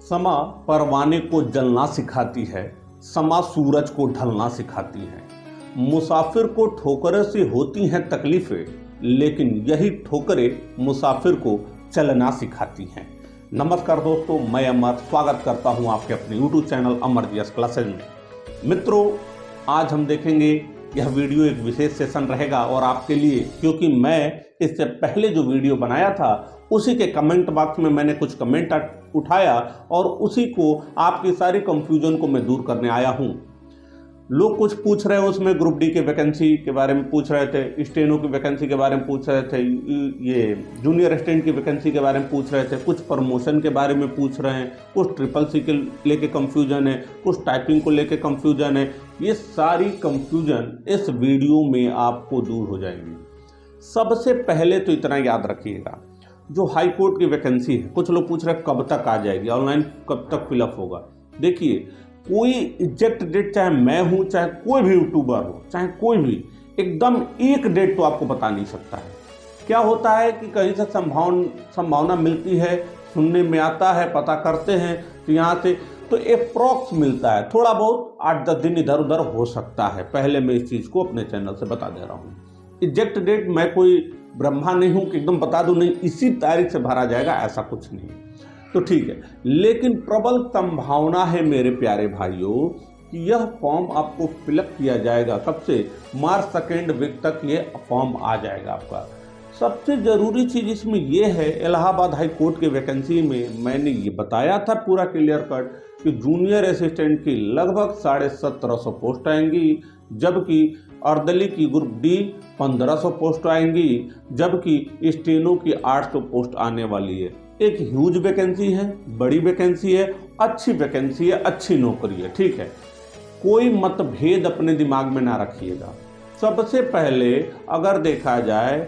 समा परवाने को जलना सिखाती है, समा सूरज को ढलना सिखाती है। मुसाफिर को ठोकरों से होती हैं तकलीफें, लेकिन यही ठोकरें मुसाफिर को चलना सिखाती हैं। नमस्कार दोस्तों, मैं अमर स्वागत करता हूं आपके अपने YouTube चैनल अमर जीएस क्लासेज में। मित्रों, आज हम देखेंगे, यह वीडियो एक विशेष सेशन रहेगा और आपके लिए, क्योंकि मैं इससे पहले जो वीडियो बनाया था उसी के कमेंट बॉक्स में मैंने कुछ कमेंट उठाया और उसी को आपकी सारी कंफ्यूजन को मैं दूर करने आया हूं। लोग कुछ पूछ रहे हैं, उसमें ग्रुप डी के वैकेंसी के बारे में पूछ रहे थे, स्टेनो की वैकेंसी के बारे में पूछ रहे थे, ये जूनियर असिस्टेंट की वैकेंसी के बारे में पूछ रहे थे, कुछ प्रमोशन के बारे में पूछ रहे हैं, कुछ ट्रिपल सी के लेके कंफ्यूजन है, कुछ टाइपिंग को लेके कंफ्यूजन है। ये सारी कंफ्यूजन इस वीडियो में आपको दूर हो जाएंगी। सबसे पहले तो इतना याद रखिएगा, जो हाई कोर्ट की वैकेंसी है, कुछ लोग पूछ रहे हैं कब तक आ जाएगी, ऑनलाइन कब तक फिलअप होगा। देखिए, कोई एग्जैक्ट डेट, चाहे मैं हूं, चाहे कोई भी यूट्यूबर हो, चाहे कोई भी, एकदम एक डेट तो आपको बता नहीं सकता है। क्या होता है कि कहीं से संभावना मिलती है, सुनने में आता है, पता करते हैं, तो यहाँ से तो अप्रॉक्स मिलता है, थोड़ा बहुत 8-10 दिन इधर उधर हो सकता है। पहले मैं इस चीज़ को अपने चैनल से बता दे रहा हूँ। एग्जैक्ट डेट मैं कोई ब्रह्मा नहीं हूँ कि एकदम बता दूँ, नहीं इसी तारीख से भरा जाएगा, ऐसा कुछ नहीं। तो ठीक है, लेकिन प्रबल संभावना है मेरे प्यारे भाइयों कि यह फॉर्म आपको फिलअप किया जाएगा। कब से? मार्च 2 वीक तक ये फॉर्म आ जाएगा आपका। सबसे ज़रूरी चीज़ इसमें यह है, इलाहाबाद हाई कोर्ट के वैकेंसी में मैंने ये बताया था पूरा क्लियर कट कि जूनियर असिस्टेंट की लगभग 1750 पोस्ट आएंगी, जबकि अर्दली की ग्रुप डी 1500 पोस्ट आएंगी, जबकि स्टेनो की 800 पोस्ट आने वाली है। एक ह्यूज वैकेंसी है, बड़ी वैकेंसी है, अच्छी वैकेंसी है, अच्छी नौकरी है। ठीक है, कोई मतभेद अपने दिमाग में ना रखिएगा। सबसे पहले अगर देखा जाए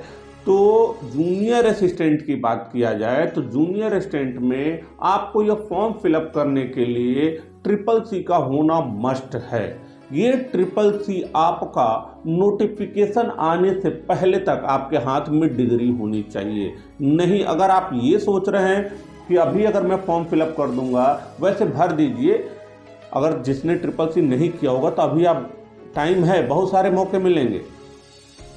तो जूनियर असिस्टेंट की बात किया जाए तो जूनियर असिस्टेंट में आपको यह फॉर्म फिलअप करने के लिए ट्रिपल सी का होना मस्ट है। ये ट्रिपल सी आपका नोटिफिकेशन आने से पहले तक आपके हाथ में डिग्री होनी चाहिए। नहीं, अगर आप ये सोच रहे हैं कि अभी अगर मैं फॉर्म फिलअप कर दूंगा, वैसे भर दीजिए। अगर जिसने ट्रिपल सी नहीं किया होगा तो अभी आप टाइम है, बहुत सारे मौके मिलेंगे।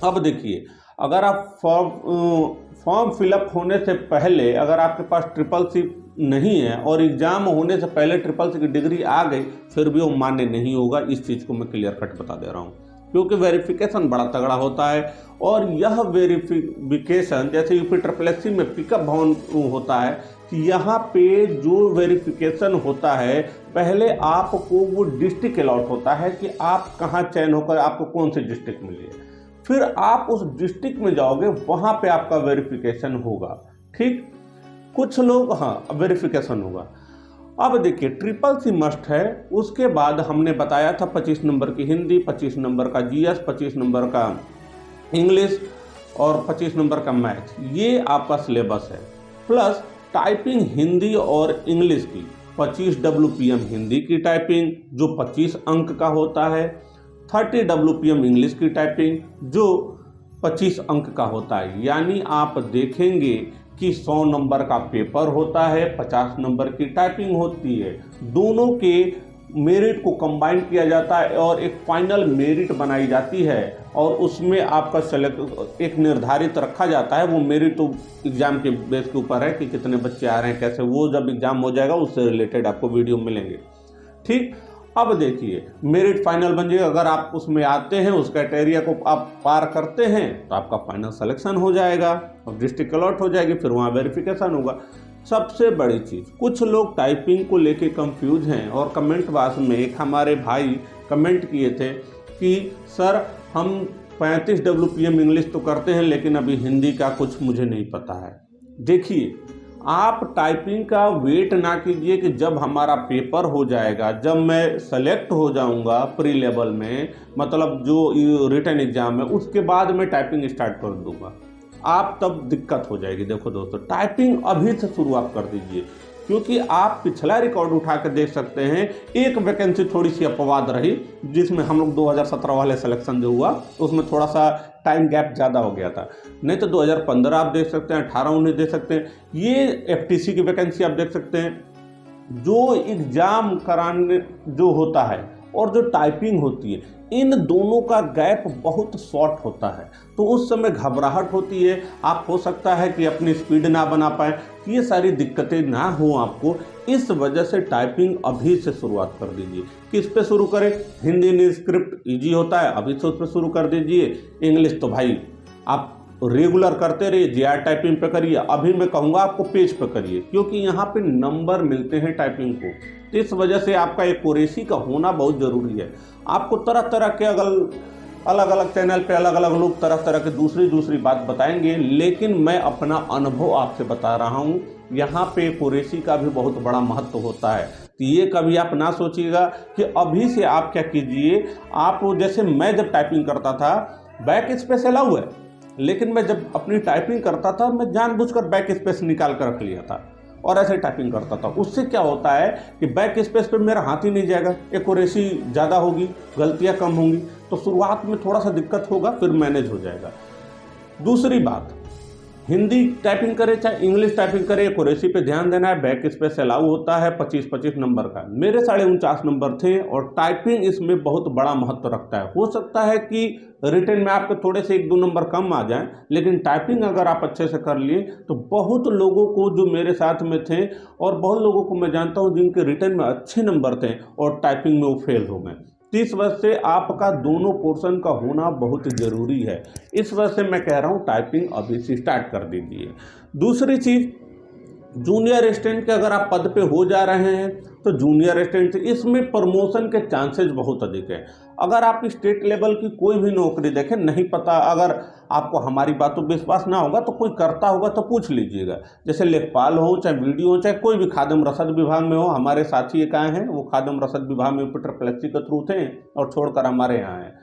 अब देखिए, अगर आप फॉर्म फिलअप होने से पहले अगर आपके पास ट्रिपल सी नहीं है और एग्ज़ाम होने से पहले ट्रिपल सी की डिग्री आ गई, फिर भी वो मान्य नहीं होगा। इस चीज़ को मैं क्लियर कट बता दे रहा हूँ, क्योंकि वेरिफिकेशन बड़ा तगड़ा होता है। और यह वेरिफिकेशन जैसे यूपी ट्रिपल में पिकअप भवन होता है कि यहाँ पे जो वेरिफिकेशन होता है, पहले आपको वो डिस्ट्रिक्ट अलॉट होता है कि आप कहाँ चयन होकर आपको कौन सी डिस्ट्रिक्ट मिली है, फिर आप उस डिस्ट्रिक्ट में जाओगे, वहाँ पे आपका वेरिफिकेशन होगा। ठीक, कुछ लोग, हाँ, वेरिफिकेशन होगा। अब देखिए, ट्रिपल सी मस्ट है। उसके बाद हमने बताया था 25 नंबर की हिंदी, 25 नंबर का जीएस, 25 नंबर का इंग्लिश और 25 नंबर का मैथ। ये आपका सिलेबस है। प्लस टाइपिंग हिंदी और इंग्लिश की 25 WPM हिंदी की टाइपिंग जो 25 अंक का होता है, 30 WPM इंग्लिश की टाइपिंग जो 25 अंक का होता है। यानी आप देखेंगे कि 100 नंबर का पेपर होता है, 50 नंबर की टाइपिंग होती है। दोनों के मेरिट को कंबाइन किया जाता है और एक फाइनल मेरिट बनाई जाती है और उसमें आपका सेलेक्ट एक निर्धारित रखा जाता है। वो मेरिट तो एग्ज़ाम के बेस के ऊपर है कि कितने बच्चे आ रहे हैं, कैसे, वो जब एग्ज़ाम हो जाएगा उससे रिलेटेड आपको वीडियो मिलेंगे। ठीक, अब देखिए, मेरिट फाइनल बन जाएगा। अगर आप उसमें आते हैं, उस क्राइटेरिया को आप पार करते हैं, तो आपका फाइनल सिलेक्शन हो जाएगा और डिस्ट्रिक्ट अलॉट हो जाएगी, फिर वहाँ वेरिफिकेशन होगा। सबसे बड़ी चीज़, कुछ लोग टाइपिंग को लेके कंफ्यूज हैं और कमेंट बॉक्स में एक हमारे भाई कमेंट किए थे कि सर हम 35 WPM इंग्लिश तो करते हैं, लेकिन अभी हिंदी का कुछ मुझे नहीं पता है। देखिए, आप टाइपिंग का वेट ना कीजिए कि जब हमारा पेपर हो जाएगा, जब मैं सेलेक्ट हो जाऊंगा प्री लेवल में, मतलब जो रिटन एग्जाम है, उसके बाद मैं टाइपिंग स्टार्ट कर दूंगा। आप तब दिक्कत हो जाएगी। देखो दोस्तों, टाइपिंग अभी से शुरुआत कर दीजिए, क्योंकि आप पिछला रिकॉर्ड उठा कर देख सकते हैं। एक वैकेंसी थोड़ी सी अपवाद रही, जिसमें हम लोग 2017 वाले सिलेक्शन जो हुआ उसमें थोड़ा सा टाइम गैप ज़्यादा हो गया था। नहीं तो 2015 आप देख सकते हैं, 18-19 देख सकते हैं। ये FTC की वैकेंसी आप देख सकते हैं, जो एग्जाम कराने जो होता है और जो टाइपिंग होती है, इन दोनों का गैप बहुत शॉर्ट होता है, तो उस समय घबराहट होती है, आप हो सकता है कि अपनी स्पीड ना बना पाए, ये सारी दिक्कतें ना हो आपको। इस वजह से टाइपिंग अभी से शुरुआत कर दीजिए। किस पे शुरू करें? हिंदी में स्क्रिप्ट इजी होता है, अभी से उस पर शुरू कर दीजिए। इंग्लिश तो भाई आप रेगुलर करते रहिए, जीआर टाइपिंग पे करिए। अभी मैं कहूँगा आपको पेज पे करिए, क्योंकि यहाँ पे नंबर मिलते हैं टाइपिंग को, तो इस वजह से आपका एक्यूरेसी का होना बहुत ज़रूरी है। आपको तरह तरह के अलग अलग चैनल पे अलग अलग लोग तरह तरह के दूसरी बात बताएंगे, लेकिन मैं अपना अनुभव आपसे बता रहा हूँ। यहाँ पे एक्यूरेसी का भी बहुत बड़ा महत्व होता है, तो ये कभी आप ना सोचिएगा कि अभी से आप क्या कीजिए। आप जैसे मैं जब टाइपिंग करता था, बैक स्पेस अलाउ है, लेकिन मैं जब अपनी टाइपिंग करता था, मैं जानबूझकर बैक स्पेस निकाल कर रख लिया था और ऐसे टाइपिंग करता था। उससे क्या होता है कि बैक स्पेस पे मेरा हाथ ही नहीं जाएगा, एक्यूरेसी ज़्यादा होगी, गलतियां कम होंगी, तो शुरुआत में थोड़ा सा दिक्कत होगा, फिर मैनेज हो जाएगा। दूसरी बात, हिंदी टाइपिंग करे चाहे इंग्लिश टाइपिंग करे, एक्यूरेसी पे ध्यान देना है। बैक स्पेस अलाउ होता है 25-25 नंबर का, मेरे 49.5 नंबर थे, और टाइपिंग इसमें बहुत बड़ा महत्व रखता है। हो सकता है कि रिटन में आपके थोड़े से 1-2 नंबर कम आ जाएं, लेकिन टाइपिंग अगर आप अच्छे से कर लिए तो बहुत लोगों को जो मेरे साथ में थे, और बहुत लोगों को मैं जानता हूं जिनके रिटन में अच्छे नंबर थे और टाइपिंग में वो फेल हो गए। 30 वर्ष से आपका दोनों पोर्शन का होना बहुत ज़रूरी है। इस वजह से मैं कह रहा हूँ टाइपिंग अभी से स्टार्ट कर दीजिए। दूसरी चीज़, जूनियर असिस्टेंट के अगर आप पद पे हो जा रहे हैं तो जूनियर असिस्टेंट, इसमें प्रमोशन के चांसेस बहुत अधिक है। अगर आप स्टेट लेवल की कोई भी नौकरी देखें, नहीं पता, अगर आपको हमारी बातों पर विश्वास ना होगा तो कोई करता होगा तो पूछ लीजिएगा। जैसे लेखपाल हो, चाहे वीडियो हो, चाहे कोई भी खाद्य रसद विभाग में हो, हमारे साथी एक आए हैं, वो खाद्य रसद विभाग में ट्रिपल के थ्रू थे और छोड़कर हमारे यहाँ हैं।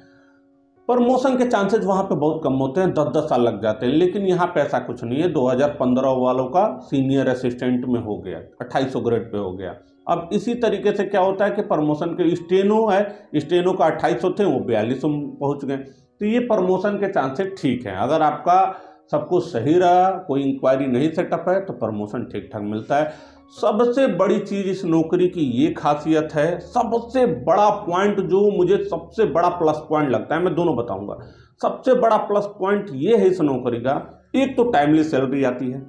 प्रमोशन के चांसेस वहाँ पे बहुत कम होते हैं, 10-10 साल लग जाते हैं, लेकिन यहाँ पे ऐसा कुछ नहीं है। 2015 वालों का सीनियर असिस्टेंट में हो गया, 2800 ग्रेड पे हो गया। अब इसी तरीके से क्या होता है कि प्रमोशन के स्टेनो है, स्टेनो का 2800 थे, वो 4200 पहुँच गए। तो ये प्रमोशन के चांसेस ठीक हैं। अगर आपका सब कुछ सही रहा, कोई इंक्वायरी नहीं सेटअप है, तो प्रमोशन ठीक ठाक मिलता है। सबसे बड़ी चीज इस नौकरी की ये खासियत है, सबसे बड़ा पॉइंट जो मुझे सबसे बड़ा प्लस पॉइंट लगता है, मैं दोनों बताऊंगा। सबसे बड़ा प्लस पॉइंट ये है इस नौकरी का, एक तो टाइमली सैलरी आती है।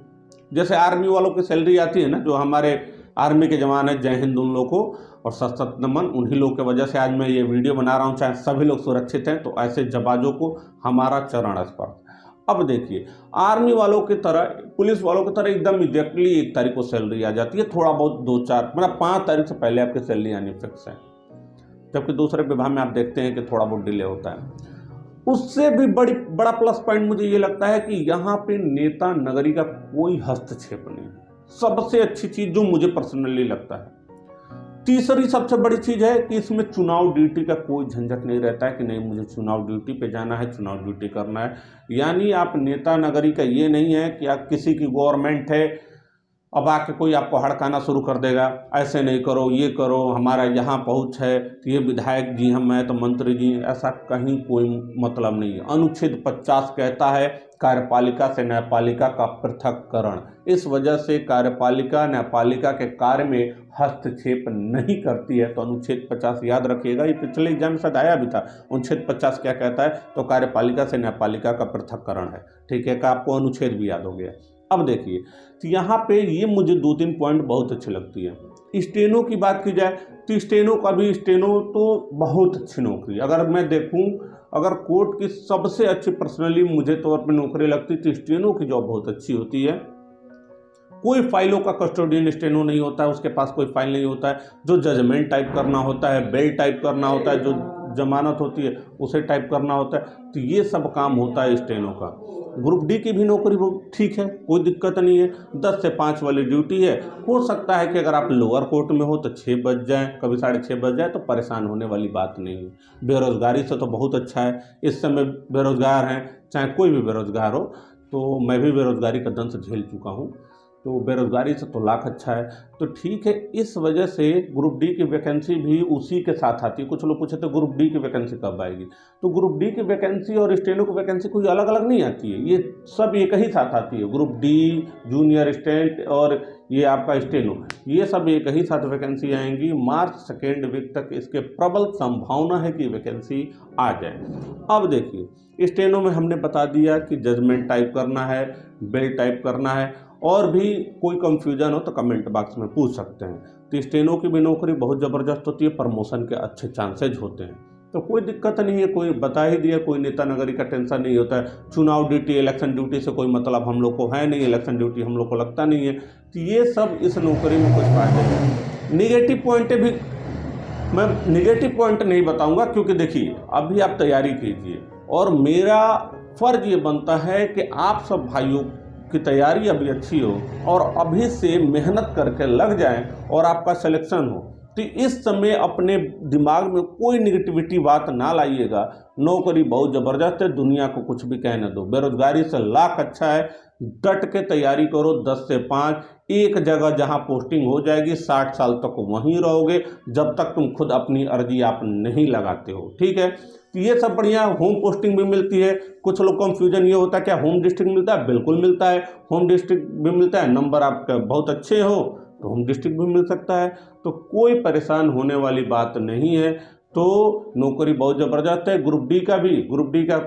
जैसे आर्मी वालों की सैलरी आती है ना, जो हमारे आर्मी के जवान है, जय हिंद उन लोगों को और सशक्त नमन, उन्हीं लोग की वजह से आज मैं ये वीडियो बना रहा हूँ। चाहे सभी लोग सुरक्षित हैं, तो ऐसे जवानों को हमारा चरण स्पर्श। अब देखिए, आर्मी वालों की तरह, पुलिस वालों की तरह एकदम एग्जैक्टली 1 तारीख को सैलरी आ जाती है। थोड़ा बहुत 2-4 मतलब 5 तारीख से पहले आपकी सैलरी आनी फिक्स है, जबकि दूसरे विभाग में आप देखते हैं कि थोड़ा बहुत डिले होता है। उससे भी बड़ा प्लस पॉइंट मुझे ये लगता है कि यहाँ पे नेता नगरी का कोई हस्तक्षेप नहीं है। सबसे अच्छी चीज जो मुझे पर्सनली लगता है। तीसरी सबसे बड़ी चीज है कि इसमें चुनाव ड्यूटी का कोई झंझट नहीं रहता है कि नहीं मुझे चुनाव ड्यूटी पे जाना है, चुनाव ड्यूटी करना है। यानी आप नेता नगरी का ये नहीं है कि आप किसी की गवर्नमेंट है, अब आके कोई आपको हड़काना शुरू कर देगा, ऐसे नहीं करो, ये करो, हमारा यहाँ पहुँच है, तो ये विधायक जी हम हैं तो मंत्री जी, ऐसा कहीं कोई मतलब नहीं है। अनुच्छेद 50 कहता है कार्यपालिका से न्यायपालिका का पृथक्करण। इस वजह से कार्यपालिका न्यायपालिका के कार्य में हस्तक्षेप नहीं करती है। तो अनुच्छेद 50 याद रखिएगा, ये पिछले एग्जाम में शायद आया भी था। अनुच्छेद 50 क्या कहता है? तो कार्यपालिका से न्यायपालिका का पृथक्करण है। ठीक है, का आपको अनुच्छेद भी याद हो गया। अब देखिए, तो यहाँ पे ये मुझे 2-3 पॉइंट बहुत अच्छी लगती है। स्टेनो की बात की जाए तो स्टेनो तो बहुत अच्छी नौकरी। अगर मैं देखूं, अगर कोर्ट की सबसे अच्छी पर्सनली मुझे तौर पे नौकरी लगती तो स्टेनो की जॉब बहुत अच्छी होती है। कोई फाइलों का कस्टोडियन स्टेनो नहीं होता है, उसके पास कोई फाइल नहीं होता है। जो जजमेंट टाइप करना होता है, बेल टाइप करना होता है, जो जमानत होती है उसे टाइप करना होता है, तो ये सब काम होता है स्टेनो का। ग्रुप डी की भी नौकरी वो ठीक है, कोई दिक्कत नहीं है। 10 से 5 वाली ड्यूटी है। हो सकता है कि अगर आप लोअर कोर्ट में हो तो 6 बज जाए, कभी 6:30 बज जाए, तो परेशान होने वाली बात नहीं है। बेरोजगारी से तो बहुत अच्छा है। इस समय बेरोजगार हैं, चाहे कोई भी बेरोजगार हो, तो मैं भी बेरोजगारी का दंश झेल चुका हूँ। तो बेरोजगारी से तो लाख अच्छा है। तो ठीक है, इस वजह से ग्रुप डी की वैकेंसी भी उसी के साथ आती है। कुछ लोग पूछे तो ग्रुप डी की वैकेंसी कब आएगी, तो ग्रुप डी की वैकेंसी और स्टेनो की वैकेंसी कोई अलग अलग नहीं आती है, ये सब एक ही साथ आती है। ग्रुप डी, जूनियर स्टेंट और ये आपका स्टेनो, ये सब एक ही साथ वैकेंसी आएंगी। मार्च सेकेंड वीक तक इसके प्रबल संभावना है कि वैकेंसी आ जाए। अब देखिए, स्टेनो में हमने बता दिया कि जजमेंट टाइप करना है, बिल टाइप करना है, और भी कोई कंफ्यूजन हो तो कमेंट बॉक्स में पूछ सकते हैं। तो स्टेनो की भी नौकरी बहुत ज़बरदस्त होती है, प्रमोशन के अच्छे चांसेज होते हैं, तो कोई दिक्कत नहीं है। कोई बता ही दिया, कोई नेता नगरी का टेंशन नहीं होता है। चुनाव ड्यूटी, इलेक्शन ड्यूटी से कोई मतलब हम लोग को है नहीं, इलेक्शन ड्यूटी हम लोग को लगता नहीं है। तो ये सब इस नौकरी में कुछ फायदे हैं। निगेटिव पॉइंट भी, मैं निगेटिव पॉइंट नहीं बताऊंगा, क्योंकि देखिए अभी आप तैयारी कीजिए और मेरा फर्ज ये बनता है कि आप सब भाइयों की तैयारी अभी अच्छी हो और अभी से मेहनत करके लग जाएं और आपका सिलेक्शन हो। तो इस समय अपने दिमाग में कोई निगेटिविटी बात ना लाइएगा। नौकरी बहुत ज़बरदस्त है, दुनिया को कुछ भी कहने दो, बेरोजगारी से लाख अच्छा है। डट के तैयारी करो, 10 से 5 एक जगह जहां पोस्टिंग हो जाएगी, 60 साल तक वहीं रहोगे जब तक तुम खुद अपनी अर्जी आप नहीं लगाते हो। ठीक है, तो ये सब बढ़िया। होम पोस्टिंग भी मिलती है। कुछ लोग कंफ्यूजन ये होता है क्या होम डिस्ट्रिक्ट मिलता है? बिल्कुल मिलता है, होम डिस्ट्रिक्ट भी मिलता है। नंबर आपका बहुत अच्छे हो तो होम डिस्ट्रिक्ट भी मिल सकता है, तो कोई परेशान होने वाली बात नहीं है। तो नौकरी बहुत ज़बरदस्त है। ग्रुप डी का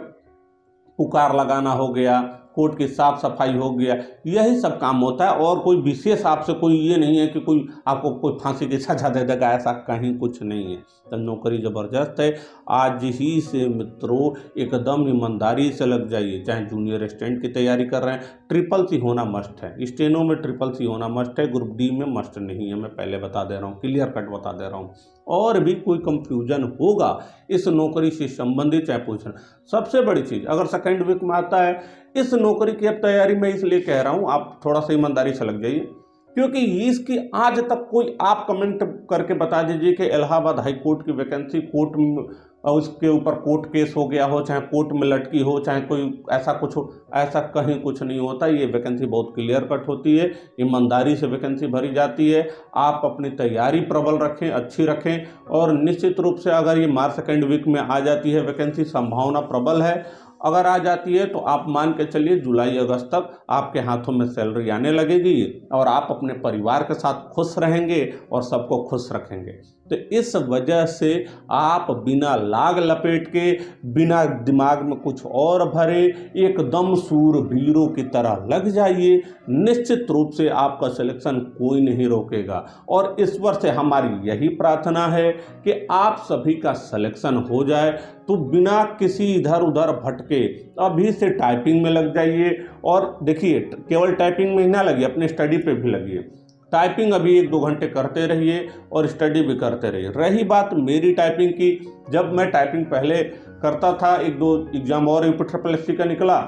पुकार लगाना हो गया, कोर्ट की साफ सफाई हो गया, यही सब काम होता है। और कोई विशेष आपसे कोई ये नहीं है कि कोई आपको कोई फांसी की सजा दे देगा, ऐसा कहीं कुछ नहीं है। तो नौकरी ज़बरदस्त है। आज ही से मित्रों एकदम ईमानदारी से लग जाइए। चाहे जूनियर असिस्टेंट की तैयारी कर रहे हैं, ट्रिपल सी होना मस्ट है। स्टेनो में ट्रिपल सी होना मस्ट है, ग्रुप डी में मस्ट नहीं है। मैं पहले बता दे रहा हूँ, क्लियर कट बता दे रहा हूँ। और भी कोई कंफ्यूजन होगा इस नौकरी से संबंधित चाहे पूछना। सबसे बड़ी चीज़, अगर सेकेंड वीक में आता है इस नौकरी की अब तैयारी, मैं इसलिए कह रहा हूँ आप थोड़ा सा ईमानदारी से लग जाइए, क्योंकि इसकी आज तक कोई, आप कमेंट करके बता दीजिए कि इलाहाबाद हाई कोर्ट की वैकेंसी कोर्ट में, उसके ऊपर कोर्ट केस हो गया हो, चाहे कोर्ट में लटकी हो, चाहे कोई ऐसा कुछ हो, ऐसा कहीं कुछ नहीं होता। ये वैकेंसी बहुत क्लियर कट होती है, ईमानदारी से वैकेंसी भरी जाती है। आप अपनी तैयारी प्रबल रखें, अच्छी रखें, और निश्चित रूप से अगर ये मार्च सेकेंड वीक में आ जाती है वैकेंसी, संभावना प्रबल है। अगर आ जाती है तो आप मान के चलिए जुलाई अगस्त तक आपके हाथों में सैलरी आने लगेगी और आप अपने परिवार के साथ खुश रहेंगे और सबको खुश रखेंगे। तो इस वजह से आप बिना लाग लपेट के, बिना दिमाग में कुछ और भरे, एकदम सूरवीरों की तरह लग जाइए। निश्चित रूप से आपका सिलेक्शन कोई नहीं रोकेगा। और ईश्वर से हमारी यही प्रार्थना है कि आप सभी का सिलेक्शन हो जाए। तो बिना किसी इधर उधर भटके अभी से टाइपिंग में लग जाइए। और देखिए, केवल टाइपिंग में ही ना लगिए, अपनी स्टडी पे भी लगिए। टाइपिंग अभी 1-2 घंटे करते रहिए और स्टडी भी करते रहिए। रही बात मेरी टाइपिंग की, जब मैं टाइपिंग पहले करता था, 1-2 एग्जाम और UPSSC का निकला,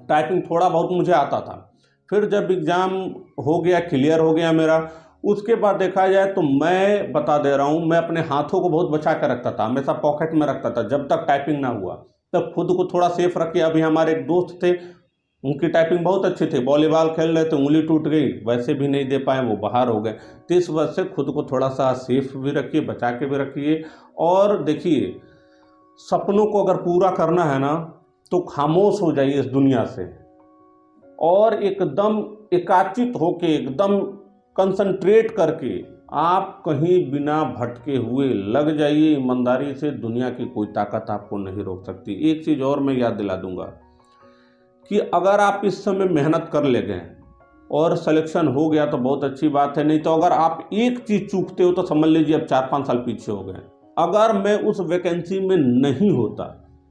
टाइपिंग थोड़ा बहुत मुझे आता था। फिर जब एग्ज़ाम हो गया, क्लियर हो गया मेरा, उसके बाद देखा जाए तो मैं बता दे रहा हूँ, मैं अपने हाथों को बहुत बचा कर रखता था, हमेशा पॉकेट में रखता था जब तक टाइपिंग ना हुआ। तब खुद को थोड़ा सेफ रखिए। अभी हमारे एक दोस्त थे, उनकी टाइपिंग बहुत अच्छी थी, वॉलीबॉल खेल रहे थे, उंगली टूट गई, वैसे भी नहीं दे पाए, वो बाहर हो गए। तो इस वजह से खुद को थोड़ा सा सेफ भी रखिए, बचा के भी रखिए। और देखिए, सपनों को अगर पूरा करना है ना तो खामोश हो जाइए इस दुनिया से और एकदम एकाचित होके, एकदम कंसंट्रेट करके आप कहीं बिना भटके हुए लग जाइए ईमानदारी से। दुनिया की कोई ताकत आपको नहीं रोक सकती। एक चीज़ और मैं याद दिला दूंगा कि अगर आप इस समय मेहनत कर ले गए और सिलेक्शन हो गया तो बहुत अच्छी बात है, नहीं तो अगर आप एक चीज़ चूकते हो तो समझ लीजिए अब 4-5 साल पीछे हो गए। अगर मैं उस वैकेंसी में नहीं होता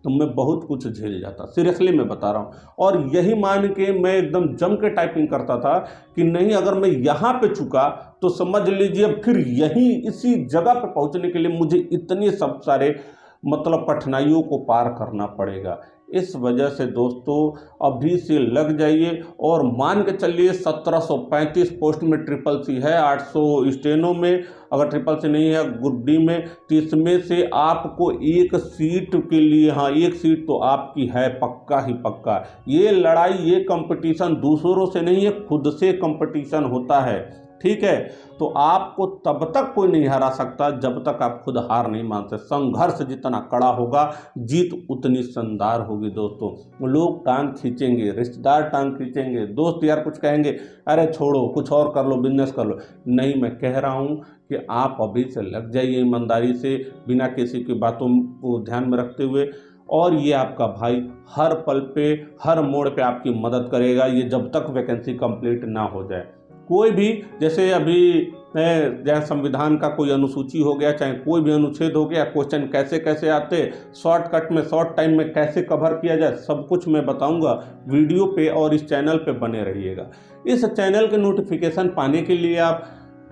तो मैं बहुत कुछ झेल जाता, सीरियसली मैं बता रहा हूँ। और यही मान के मैं एकदम जम के टाइपिंग करता था कि नहीं, अगर मैं यहाँ पे चुका तो समझ लीजिए फिर यहीं इसी जगह पे पहुँचने के लिए मुझे इतने सब सारे मतलब कठिनाइयों को पार करना पड़ेगा। इस वजह से दोस्तों अभी से लग जाइए और मान के चलिए 1735 पोस्ट में ट्रिपल सी है, 800 स्टेनो में, अगर ट्रिपल सी नहीं है ग्रुप डी में, तो इसमें से आपको एक सीट के लिए, हाँ एक सीट तो आपकी है पक्का ही पक्का। ये लड़ाई, ये कंपटीशन दूसरों से नहीं है, खुद से कंपटीशन होता है, ठीक है। तो आपको तब तक कोई नहीं हरा सकता जब तक आप खुद हार नहीं मानते। संघर्ष जितना कड़ा होगा जीत उतनी शानदार होगी दोस्तों। लोग टांग खींचेंगे, रिश्तेदार टांग खींचेंगे, दोस्त यार कुछ कहेंगे, अरे छोड़ो कुछ और कर लो, बिजनेस कर लो। नहीं, मैं कह रहा हूँ कि आप अभी से लग जाइए ईमानदारी से, बिना किसी की बातों को ध्यान में रखते हुए। और ये आपका भाई हर पल पे, हर मोड़ पे आपकी मदद करेगा, ये जब तक वैकेंसी कंप्लीट ना हो जाए। कोई भी, जैसे अभी जैसे संविधान का कोई अनुसूची हो गया, चाहे कोई भी अनुच्छेद हो गया, क्वेश्चन कैसे कैसे आते, शॉर्टकट में शॉर्ट टाइम में कैसे कवर किया जाए, सब कुछ मैं बताऊंगा वीडियो पे, और इस चैनल पे बने रहिएगा। इस चैनल के नोटिफिकेशन पाने के लिए आप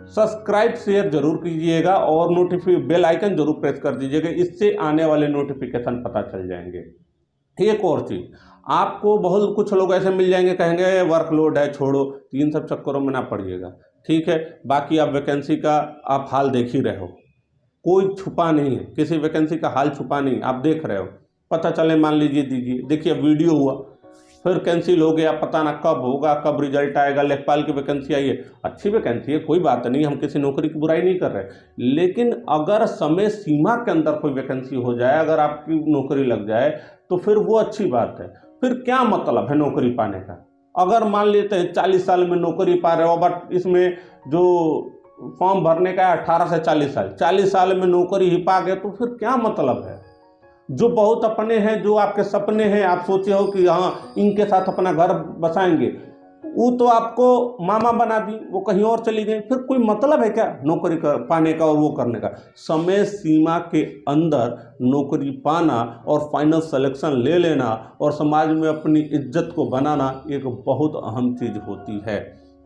सब्सक्राइब शेयर जरूर कीजिएगा और बेल आइकन जरूर प्रेस कर दीजिएगा, इससे आने वाले नोटिफिकेशन पता चल जाएंगे। एक और चीज़, आपको बहुत कुछ लोग ऐसे मिल जाएंगे, कहेंगे वर्कलोड है छोड़ो, तो इन सब चक्करों में ना पड़िएगा, ठीक है। बाकी आप वैकेंसी का आप हाल देख ही रहे हो, कोई छुपा नहीं है, किसी वैकेंसी का हाल छुपा नहीं, आप देख रहे हो। पता चले मान लीजिए दीजिए, देखिए वीडियो हुआ, फिर कैंसिल हो गया, पता ना कब होगा, कब रिजल्ट आएगा। लेखपाल की वैकेंसी आई है, अच्छी वैकेंसी है, कोई बात नहीं, हम किसी नौकरी की बुराई नहीं कर रहे, लेकिन अगर समय सीमा के अंदर कोई वैकेंसी हो जाए, अगर आपकी नौकरी लग जाए तो फिर वो अच्छी बात है। फिर क्या मतलब है नौकरी पाने का? अगर मान लेते हैं 40 साल में नौकरी पा रहे हो, बट इसमें जो फॉर्म भरने का है 18 से 40 साल, 40 साल में नौकरी ही पा गए, तो फिर क्या मतलब है? जो बहुत अपने हैं, जो आपके सपने हैं, आप सोचे हो कि हाँ इनके साथ अपना घर बसाएंगे, वो तो आपको मामा बना दी, वो कहीं और चली गई, फिर कोई मतलब है क्या नौकरी पाने का और वो करने का? समय सीमा के अंदर नौकरी पाना और फाइनल सिलेक्शन ले लेना और समाज में अपनी इज्जत को बनाना एक बहुत अहम चीज़ होती है।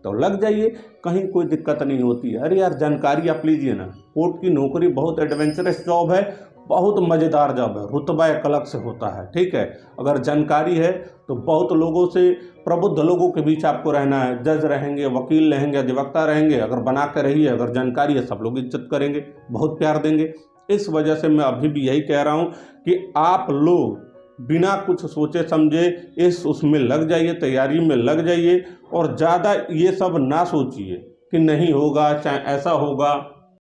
तो लग जाइए, कहीं कोई दिक्कत नहीं होती है। अरे यार जानकारी आप लीजिए ना, कोर्ट की नौकरी बहुत एडवेंचरस जॉब है, बहुत मज़ेदार जॉब है, रुतबा एक अलग से होता है, ठीक है। अगर जानकारी है तो बहुत लोगों से, प्रबुद्ध लोगों के बीच आपको रहना है, जज रहेंगे, वकील रहेंगे, अधिवक्ता रहेंगे, अगर बना कर रहिए, अगर जानकारी है सब लोग इज्जत करेंगे, बहुत प्यार देंगे। इस वजह से मैं अभी भी यही कह रहा हूँ कि आप लोग बिना कुछ सोचे समझे उसमें लग जाइए, तैयारी में लग जाइए, और ज़्यादा ये सब ना सोचिए कि नहीं होगा, चाहे ऐसा होगा,